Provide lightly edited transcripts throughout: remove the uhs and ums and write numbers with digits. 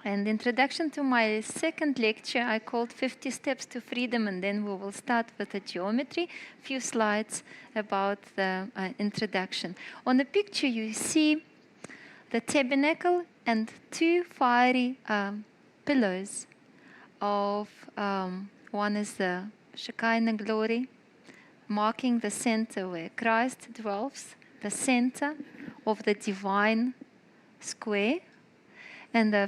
And introduction to my second lecture, I called 50 Steps to Freedom, and then we will start with the geometry. Few slides about the introduction. On the picture, you see the tabernacle and two fiery pillars of, one is the Shekinah glory, marking the center where Christ dwells, the center of the divine square. And the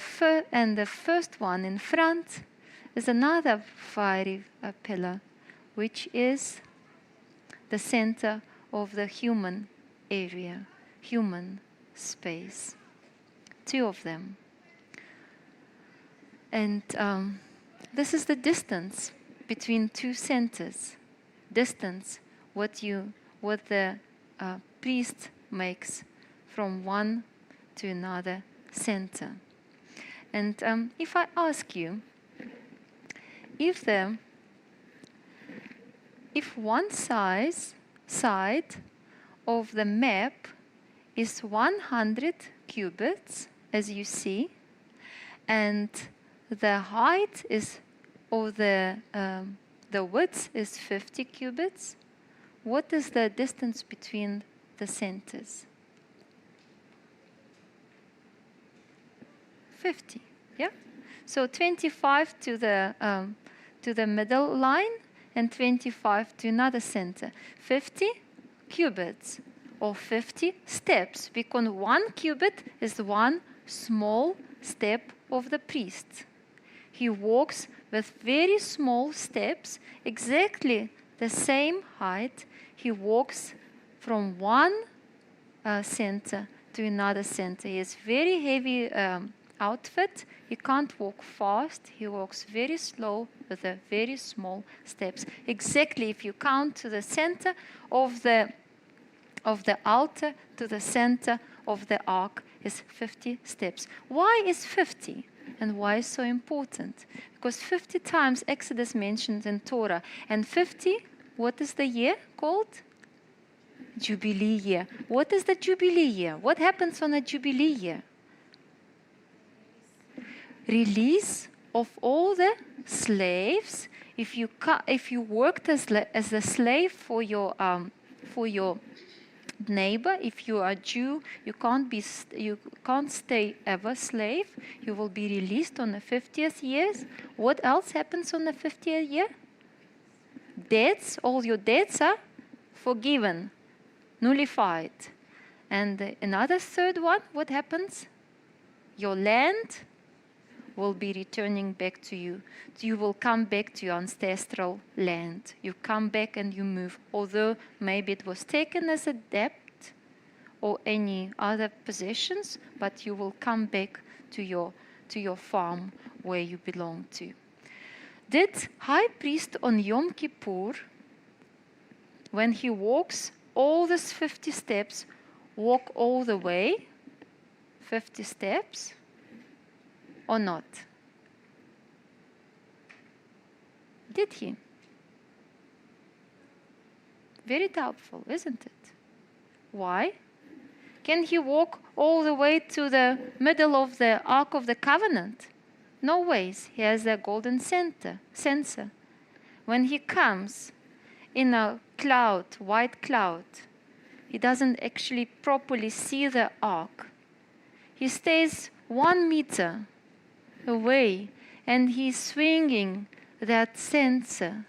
first one in front is another fiery pillar, which is the center of the human area, human space. Two of them. And this is the distance between two centers. Distance, what the priest makes from one to another center. And if I ask you, if one side of the map is 100 cubits, as you see, and the height is, or the width is 50 cubits, what is the distance between the centers? 50, yeah? So 25 to the middle line and 25 to another center. 50 cubits or 50 steps, because one cubit is one small step of the priest. He walks with very small steps, exactly the same height. He walks from one center to another center. He has very heavy outfit. He can't walk fast. He walks very slow with a very small steps. Exactly, if you count to the center of the altar to the center of the ark is 50 steps. Why is 50? And why is so important? Because 50 times Exodus mentioned in Torah. And 50, what is the year called? Jubilee year. What is the Jubilee year? What happens on a Jubilee year? Release of all the slaves. If you worked as a slave for your neighbor, if you are Jew, you can't stay ever slave. You will be released on the 50th year. What else happens on the 50th year? Debts, all your debts are forgiven, nullified. And another third one, what happens? Your land will be returning back to you. You will come back to your ancestral land. You come back and you move. Although maybe it was taken as a debt or any other possessions, but you will come back to your farm where you belong to. Did high priest on Yom Kippur, when he walks all these 50 steps, walk all the way, 50 steps, or not? Did he? Very doubtful, isn't it? Why? Can he walk all the way to the middle of the Ark of the Covenant? No ways. He has a golden censer. When he comes in a cloud, white cloud, he doesn't actually properly see the ark. He stays 1 meter away and he's swinging that censer.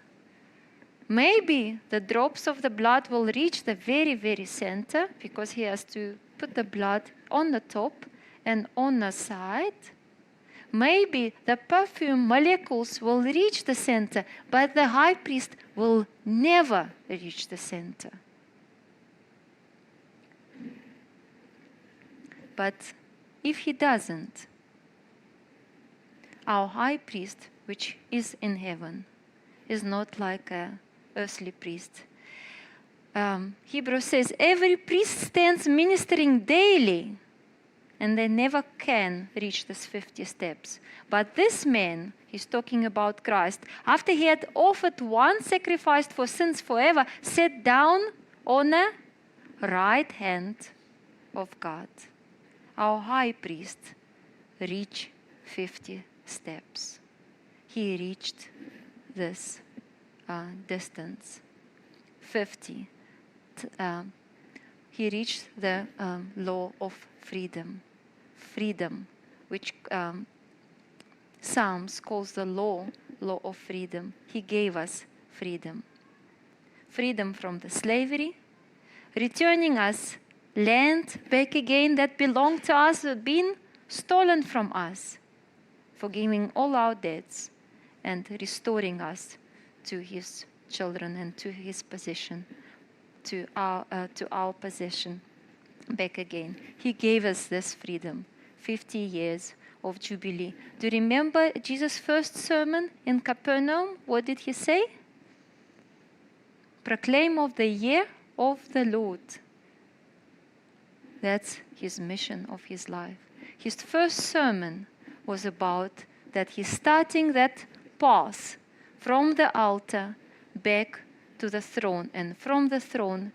Maybe the drops of the blood will reach the very, very center, because he has to put the blood on the top and on the side. Maybe the perfume molecules will reach the center, but the high priest will never reach the center. But if he doesn't, our high priest, which is in heaven, is not like a earthly priest. Hebrews says every priest stands ministering daily, and they never can reach these 50 steps. But this man, he's talking about Christ, after he had offered one sacrifice for sins forever, sat down on the right hand of God. Our high priest reached 50 steps. He reached this distance. 50. He reached the law of freedom. Freedom, which Psalms calls the law of freedom. He gave us freedom. Freedom from the slavery, returning us land back again that belonged to us, been stolen from us, forgiving all our debts and restoring us to his children and to his possession, to our possession back again. He gave us this freedom. 50 years of Jubilee. Do you remember Jesus' first sermon in Capernaum? What did he say? Proclaim of the year of the Lord. That's his mission of his life. His first sermon was about that he's starting that path from the altar back to the throne, and from the throne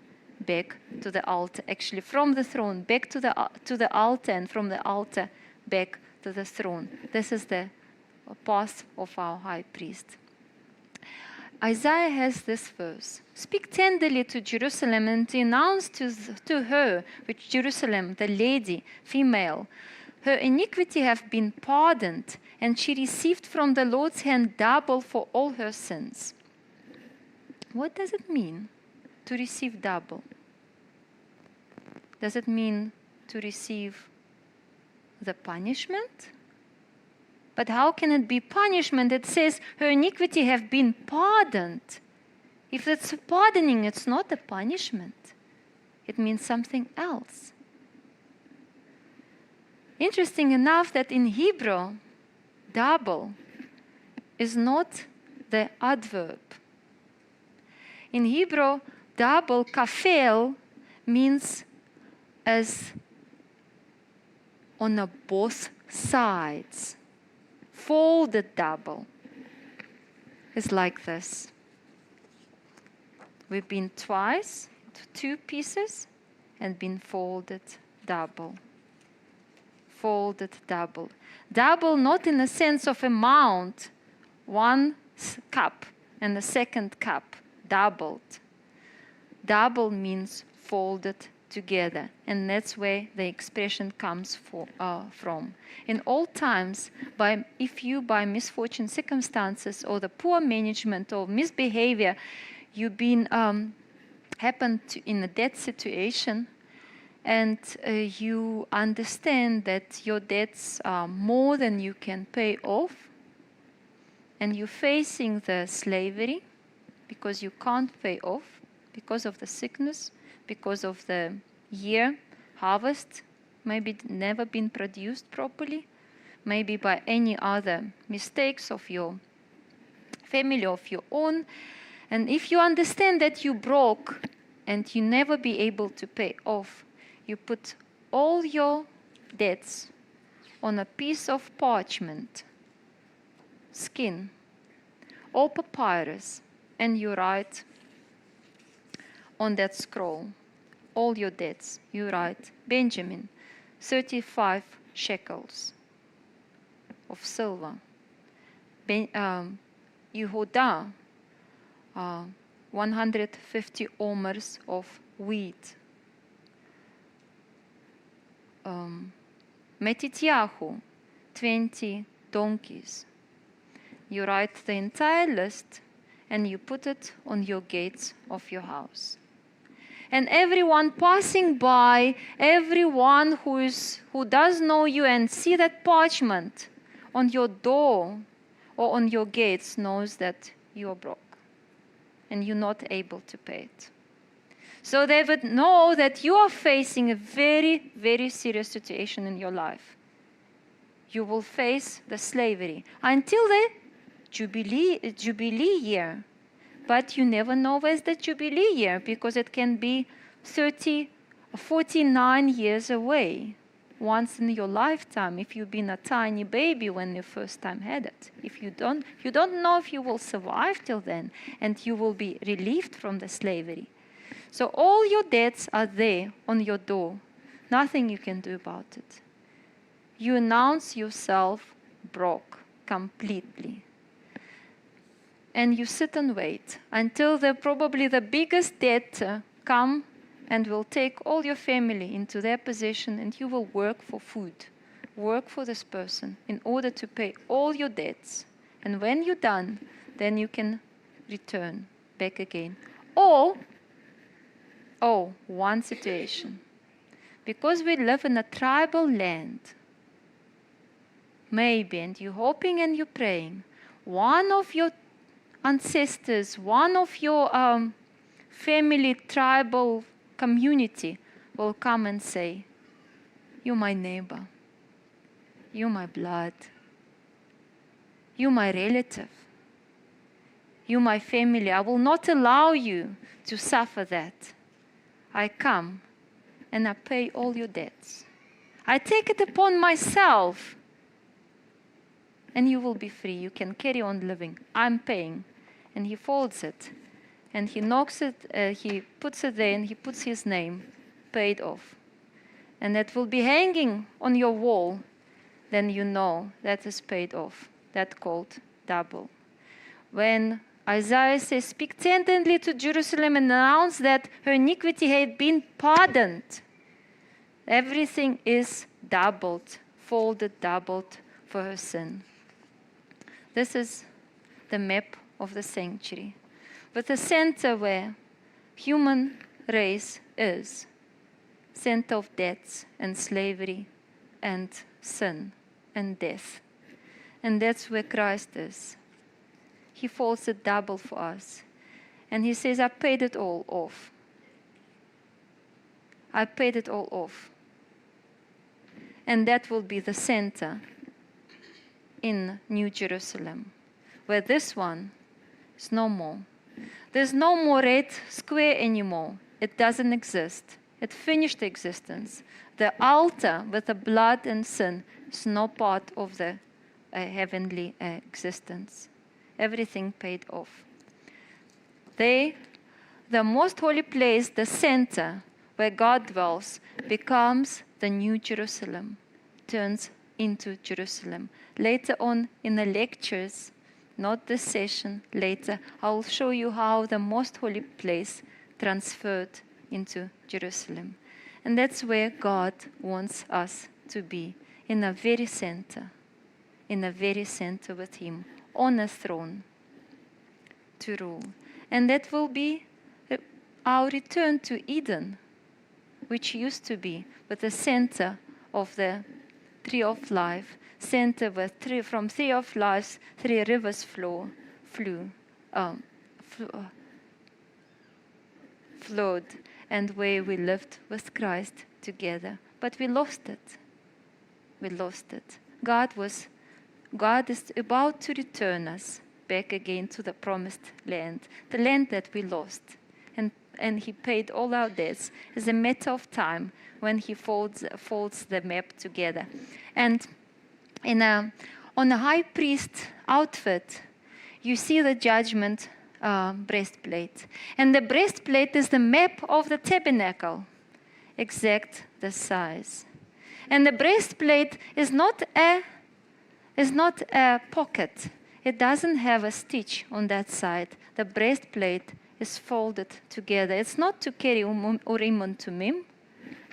back to the altar. Actually, from the throne back to the altar, and from the altar back to the throne. This is the path of our high priest. Isaiah has this verse. Speak tenderly to Jerusalem and announce to her, which Jerusalem, the lady, female, her iniquity have been pardoned, and she received from the Lord's hand double for all her sins. What does it mean to receive double? Does it mean to receive the punishment? But how can it be punishment? It says her iniquity have been pardoned. If it's pardoning, it's not a punishment. It means something else. Interesting enough that in Hebrew, double is not the adverb. In Hebrew, double, kafel, means as on both sides. Folded double is like this. We've been twice, two pieces, and been folded double. Folded double. Double not in the sense of amount, one cup and the second cup, doubled. Double means folded together, and that's where the expression comes from. In old times, if you by misfortune, circumstances, or the poor management or misbehavior, you've been happened in a debt situation, and you understand that your debts are more than you can pay off, and you're facing the slavery because you can't pay off, because of the sickness, because of the year harvest, maybe never been produced properly, maybe by any other mistakes of your family, of your own. And if you understand that you broke and you never be able to pay off, you put all your debts on a piece of parchment, skin, or papyrus, and you write on that scroll all your debts. You write, Benjamin, 35 shekels of silver. Yehuda, 150 omers of wheat. Metityahu, 20 donkeys. You write the entire list and you put it on your gates of your house. And everyone passing by, everyone who does know you and see that parchment on your door or on your gates knows that you are broke and you're not able to pay it. So they would know that you are facing a very, very serious situation in your life. You will face the slavery until the Jubilee year. But you never know where's the Jubilee year, because it can be 49 years away. Once in your lifetime, if you've been a tiny baby when you first time had it. If you don't know if you will survive till then, and you will be relieved from the slavery. So all your debts are there on your door. Nothing you can do about it. You announce yourself broke completely. And you sit and wait until probably the biggest debtor come and will take all your family into their possession, and you will work for food, work for this person in order to pay all your debts. And when you're done, then you can return back again. Or, one situation. Because we live in a tribal land, maybe, and you're hoping and you're praying, one of your ancestors, one of your family, tribal community will come and say, you're my neighbor, you're my blood, you're my relative, you're my family. I will not allow you to suffer that. I come and I pay all your debts. I take it upon myself, and you will be free. You can carry on living. I'm paying. And he folds it, and he knocks it, he puts it there, and he puts his name, paid off. And that will be hanging on your wall. Then you know that is paid off. That's called double. When Isaiah says, speak tenderly to Jerusalem and announce that her iniquity had been pardoned, everything is doubled, folded, doubled for her sin. This is the map of the sanctuary, with the center where human race is, center of debts and slavery and sin and death. And that's where Christ is. He folds it double for us. And he says, I paid it all off. I paid it all off. And that will be the center in New Jerusalem, where this one is no more. There's no more red square anymore. It doesn't exist. It finished existence. The altar with the blood and sin is no part of the heavenly existence. Everything paid off. There, the most holy place, the center where God dwells, becomes the New Jerusalem, turns into Jerusalem. Later on in the lectures, not this session, later, I'll show you how the most holy place transferred into Jerusalem. And that's where God wants us to be, in the very center with Him, on a throne, to rule. And that will be our return to Eden, which used to be with the center of the tree of life, center where from tree of life 3 rivers flowed, and where we lived with Christ together. But we lost it. God is about to return us back again to the promised land, the land that we lost. And He paid all our debts. It's a matter of time when He folds the map together. And on a high priest outfit, you see the judgment breastplate. And the breastplate is the map of the tabernacle, exact the size. And the breastplate is not a pocket. It doesn't have a stitch on that side. The breastplate is folded together. It's not to carry Urim and Tumim.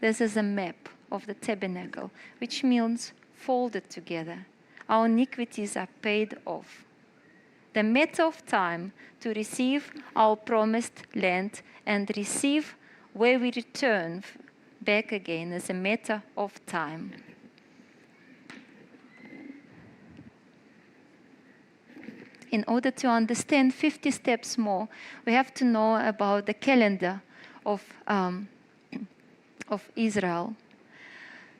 This is a map of the tabernacle, which means folded together. Our iniquities are paid off. The matter of time to receive our promised land and receive where we return back again is a matter of time. In order to understand 50 steps more, we have to know about the calendar of Israel.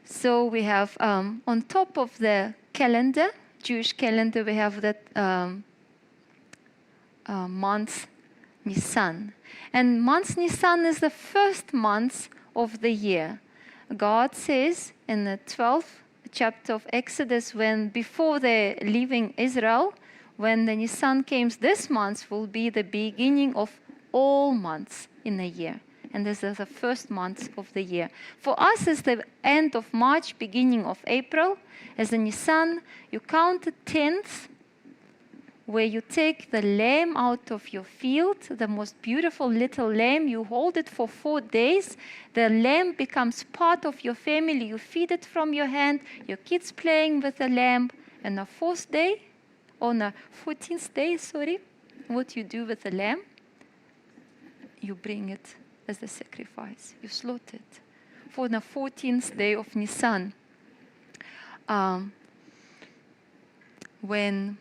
So we have on top of the calendar, Jewish calendar, we have that month Nisan. And month Nisan is the first month of the year. God says in the 12th chapter of Exodus, when before they're leaving Israel, when the Nisan comes, this month will be the beginning of all months in a year. and this is the first month of the year. For us, it's the end of March, beginning of April. As a Nisan, you count the 10th, where you take the lamb out of your field, the most beautiful little lamb. You hold it for 4 days. The lamb becomes part of your family. You feed it from your hand. Your kids playing with the lamb. And the 14th day, what you do with the lamb? You bring it as a sacrifice. You slaughter it for the 14th day of Nisan, when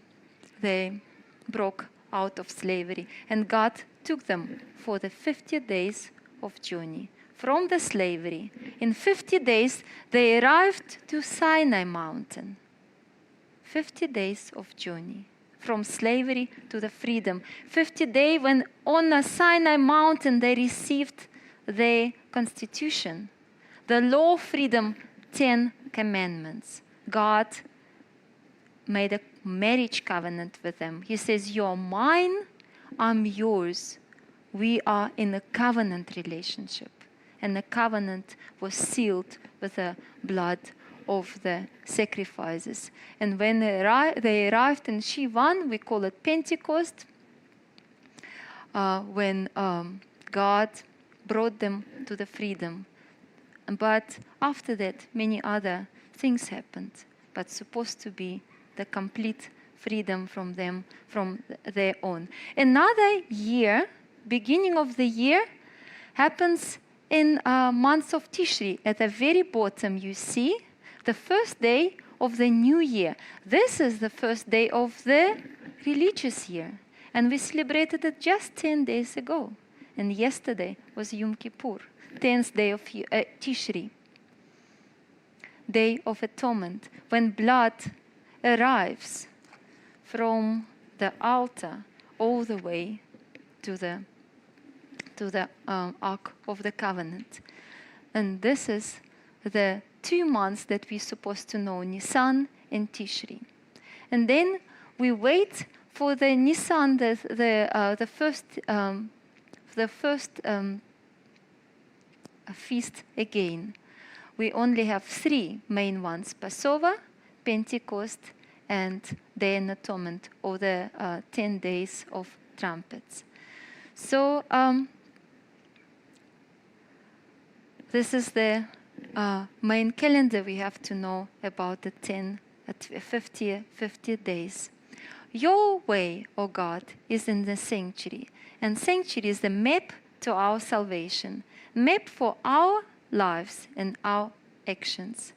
they broke out of slavery. And God took them for the 50 days of journey from the slavery. In 50 days, they arrived to Sinai mountain. 50 days of journey from slavery to the freedom. 50 days when on the Sinai mountain they received their constitution, the law of freedom, 10 commandments. God made a marriage covenant with them. He says, you're mine, I'm yours. We are in a covenant relationship. And the covenant was sealed with the blood of the sacrifices. And when they arrived in Shivan, we call it Pentecost, when God brought them to the freedom. But after that, many other things happened, but supposed to be the complete freedom from them, from their own. Another year, beginning of the year, happens in month of Tishri. At the very bottom, you see the first day of the new year. This is the first day of the religious year. And we celebrated it just 10 days ago. And yesterday was Yom Kippur, 10th day of Tishri, Day of Atonement, when blood arrives from the altar all the way to the Ark of the Covenant. And this is the 2 months that we're supposed to know, Nisan and Tishri. And then we wait for the Nisan, the first feast again. We only have 3 main ones: Passover, Pentecost, and Day of Atonement, or the 10 days of trumpets. So this is the main calendar we have to know about the 50 days. Your way, O God, is in the sanctuary. And sanctuary is the map to our salvation, map for our lives and our actions.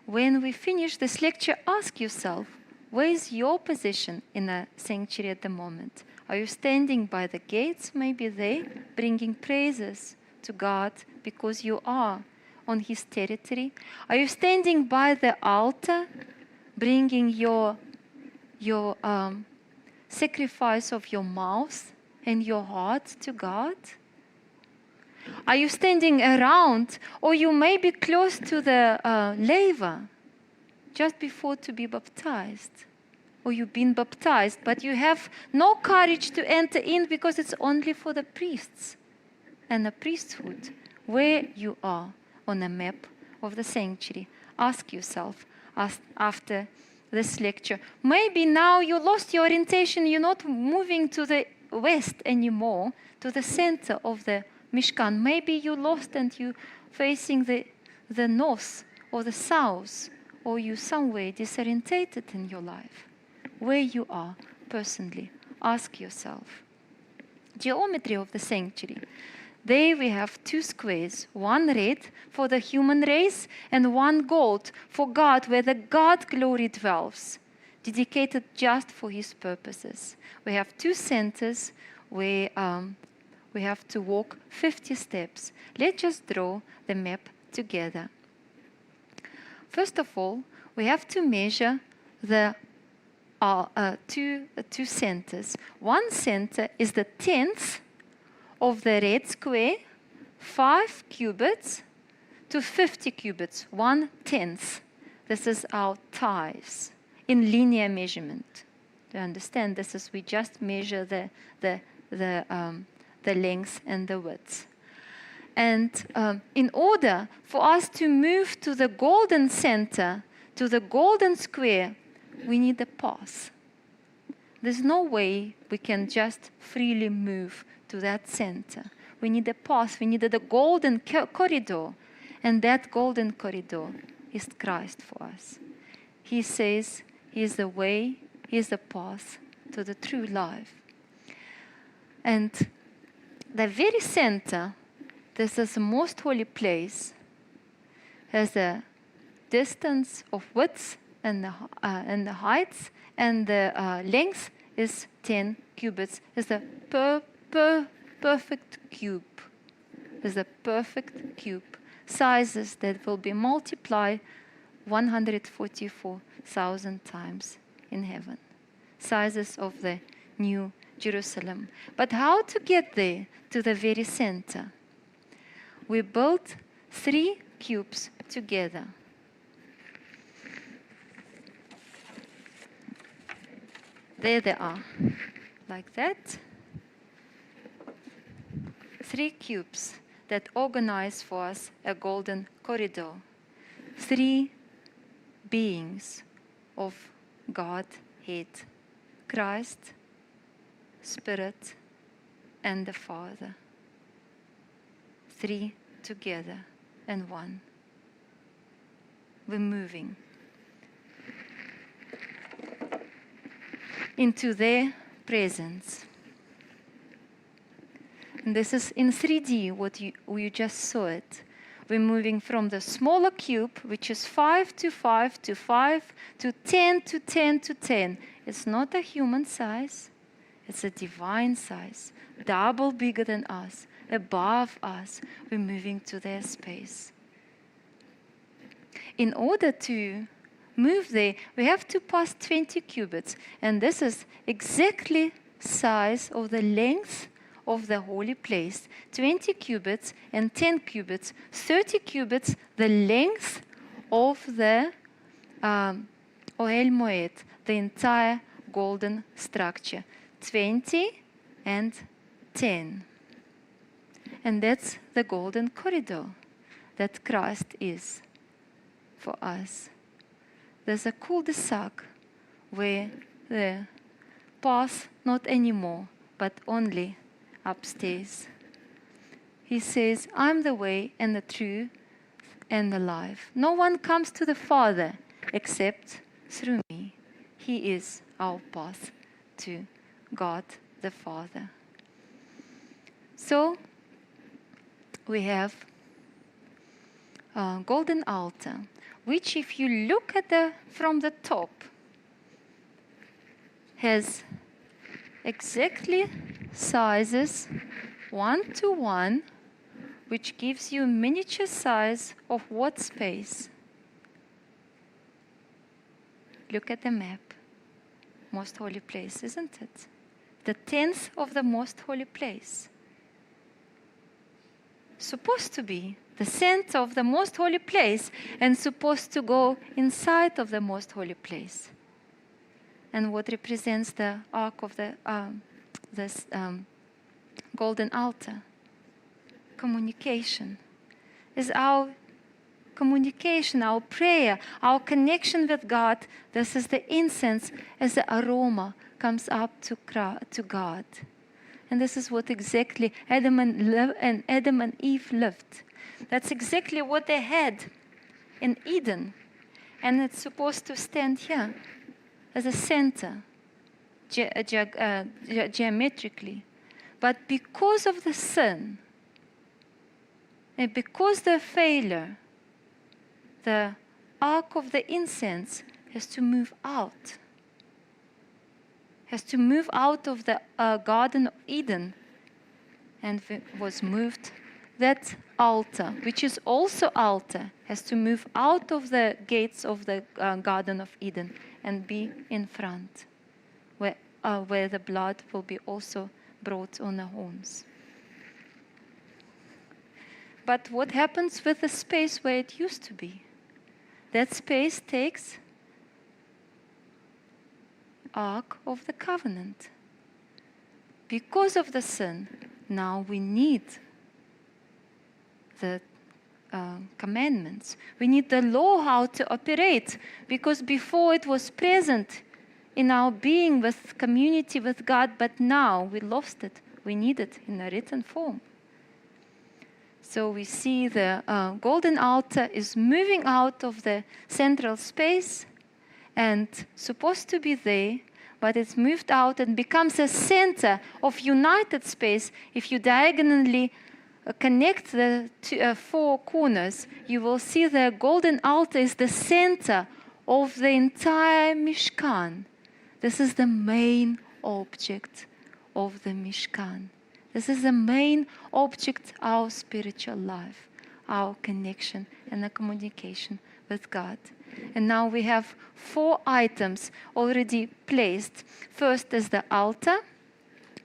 When we finish this lecture, ask yourself, where is your position in the sanctuary at the moment? Are you standing by the gates, maybe there, bringing praises to God because you are on His territory? Are you standing by the altar, bringing your sacrifice of your mouth and your heart to God? Are you standing around, or you may be close to the laver just before to be baptized? Or you've been baptized, but you have no courage to enter in because it's only for the priests and the priesthood. Where you are on the map of the sanctuary, ask yourself after this lecture. Maybe now you lost your orientation, you're not moving to the west anymore, to the center of the Mishkan. Maybe you lost and you facing the north or the south, or you somewhere disorientated in your life. Where you are personally, ask yourself. Geometry of the sanctuary. There we have 2 squares, one red for the human race and one gold for God, where the God glory dwells, dedicated just for His purposes. We have 2 centers where we have to walk 50 steps. Let's just draw the map together. First of all, we have to measure the two centers. One center is the 10th of the red square, 5 cubits to 50 cubits, 1/10. This is our tithes in linear measurement. Do you understand? This is, we just measure the the length and the width. And in order for us to move to the golden center, to the golden square, we need a path. There's no way we can just freely move to that center. We need a path. We needed a golden corridor. And that golden corridor is Christ for us. He says He is the way, He is the path to the true life. And the very center, this is the most holy place, has a distance of width and the height, and the length is 10 cubits. It's a perfect cube. It's a perfect cube. Sizes that will be multiplied 144,000 times in heaven. Sizes of the New Jerusalem. But how to get there to the very center? We built 3 cubes together. There they are, like that. 3 cubes that organize for us a golden corridor. 3 beings of Godhead, Christ, Spirit, and the Father. 3 together and one. We're moving into their presence. And this is in 3D what you just saw it. We're moving from the smaller cube, which is 5 to 5 to 5 to 10 to 10 to 10. It's not a human size. It's a divine size, double bigger than us, above us. We're moving to their space. In order to move there, we have to pass 20 cubits. And this is exactly size of the length of the holy place. 20 cubits and 10 cubits, 30 cubits, the length of the Ohel Moed, the entire golden structure. 20 and 10. And that's the golden corridor that Christ is for us. There's a cul-de-sac where the path not anymore, but only upstairs. He says, I'm the way and the truth and the life. No one comes to the Father except through me. He is our path to God the Father. So we have a golden altar, which if you look at from the top, has exactly sizes 1 to 1, which gives you a miniature size of what space? Look at the map. Most holy place, isn't it? The 10th of the most holy place. Supposed to be the center of the most holy place and supposed to go inside of the most holy place. And what represents the ark of the golden altar? Communication. Is our communication, our prayer, our connection with God. This is the incense as the aroma comes up to God. And this is what exactly Adam and Eve lived. That's exactly what they had in Eden. And it's supposed to stand here as a center, geometrically. But because of the sin, and because the failure, the ark of the incense has to move out. Has to move out of the Garden of Eden and was moved. That altar, which is also altar, has to move out of the gates of the Garden of Eden and be in front, where the blood will be also brought on the horns. But what happens with the space where it used to be? That space takes Ark of the Covenant. Because of the sin, now we need the commandments. We need the law how to operate, because before it was present in our being with community with God, but now we lost it. We need it in a written form. So we see the golden altar is moving out of the central space and supposed to be there, but it's moved out and becomes a center of united space. If you diagonally connect the four corners, you will see the golden altar is the center of the entire Mishkan. This is the main object of the Mishkan. This is the main object of our spiritual life, our connection and the communication with God. And now we have 4 items already placed. First is the altar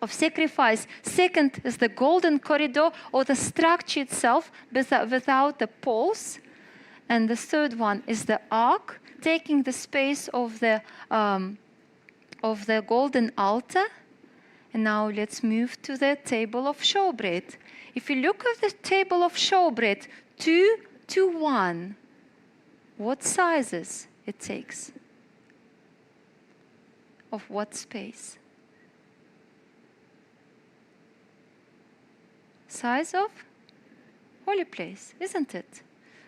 of sacrifice. Second is the golden corridor, or the structure itself without the poles. And the third one is the ark, taking the space of the golden altar. And now let's move to the table of showbread. If you look at the table of showbread, 2 to 1, what sizes it takes? Of what space? Size of holy place, isn't it?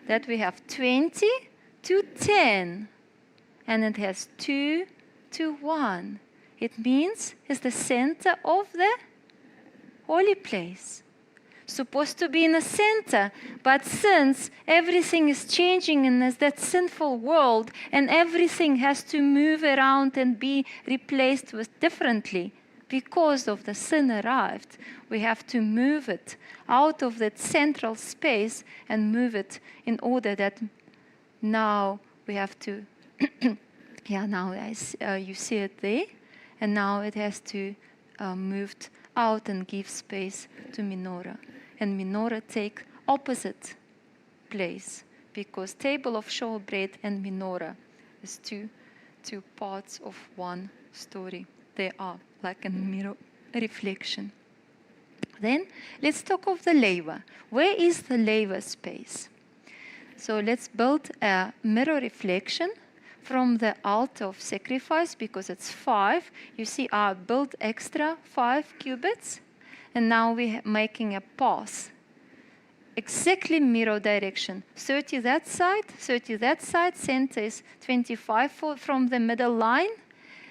That we have 20 to 10, and it has 2 to 1. It means it's the center of the holy place. Supposed to be in the center, but since everything is changing in that sinful world and everything has to move around and be replaced with differently because of the sin arrived, we have to move it out of that central space and move it in order that now we have to, now you see it there, and now it has to move out and give space to menorah. And menorah take opposite place, because table of showbread and menorah is two parts of one story. They are like a mirror reflection. Then let's talk of the laver. Where is the laver space? So let's build a mirror reflection from the altar of sacrifice, because it's 5. You see, I built extra 5 cubits. And now we're making a pass. Exactly mirror direction. 30 that side, 30 that side. Center is 25 from the middle line.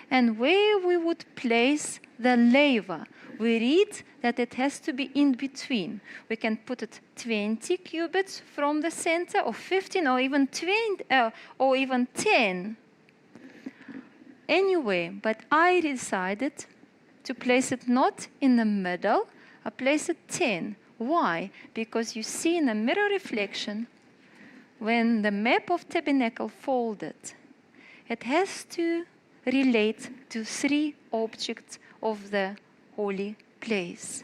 And where we would place the laver, we read that it has to be in between. We can put it 20 cubits from the center, or 15, or even 20, or even 10. Anyway, but I decided to place it not in the middle, I place it 10. Why? Because you see in the mirror reflection, when the map of tabernacle folded, it has to relate to 3 objects of the holy place.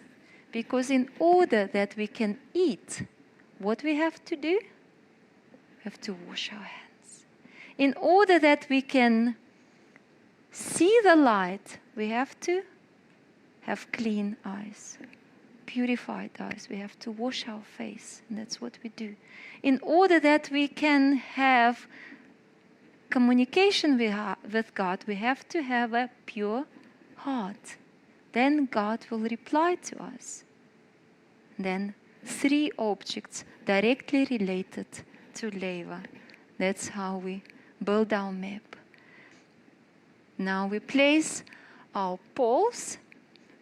Because in order that we can eat, what we have to do? We have to wash our hands. In order that we can see the light, we have to have clean eyes, purified eyes. We have to wash our face, and that's what we do. In order that we can have communication with God, we have to have a pure heart. Then God will reply to us. Then 3 objects directly related to laver. That's how we build our map. Now we place our poles,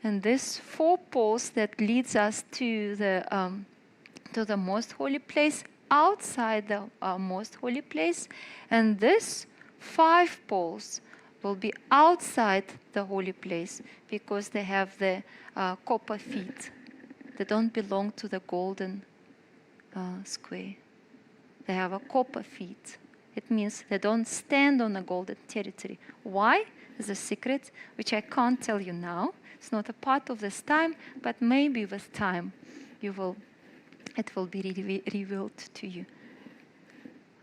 and these 4 poles that leads us to the most holy place, outside the most holy place, and this 5 poles will be outside the holy place, because they have the copper feet. They don't belong to the golden square. They have a copper feet. It means they don't stand on a golden territory. Why? Is a secret which I can't tell you now. It's not a part of this time, but maybe with time it will be revealed to you.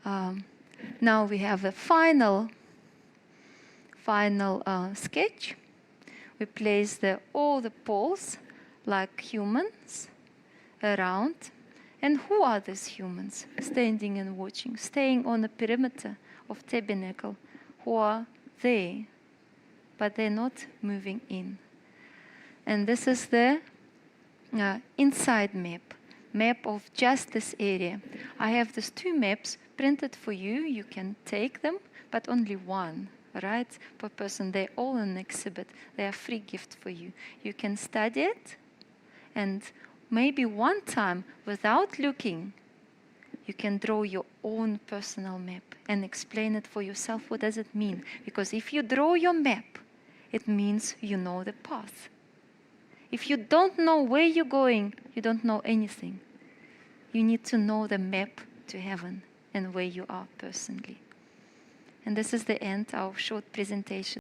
Now we have a final sketch. We place all the poles like humans around. And who are these humans standing and watching, staying on the perimeter of tabernacle, who are there, but they're not moving in? And this is the inside map of just this area. I have these 2 maps printed for you. You can take them, but only one, right, per person. They're all an exhibit. They're a free gift for you. You can study it, and maybe one time, without looking, you can draw your own personal map and explain it for yourself. What does it mean? Because if you draw your map, it means you know the path. If you don't know where you're going, you don't know anything. You need to know the map to heaven and where you are personally. And this is the end of our short presentation.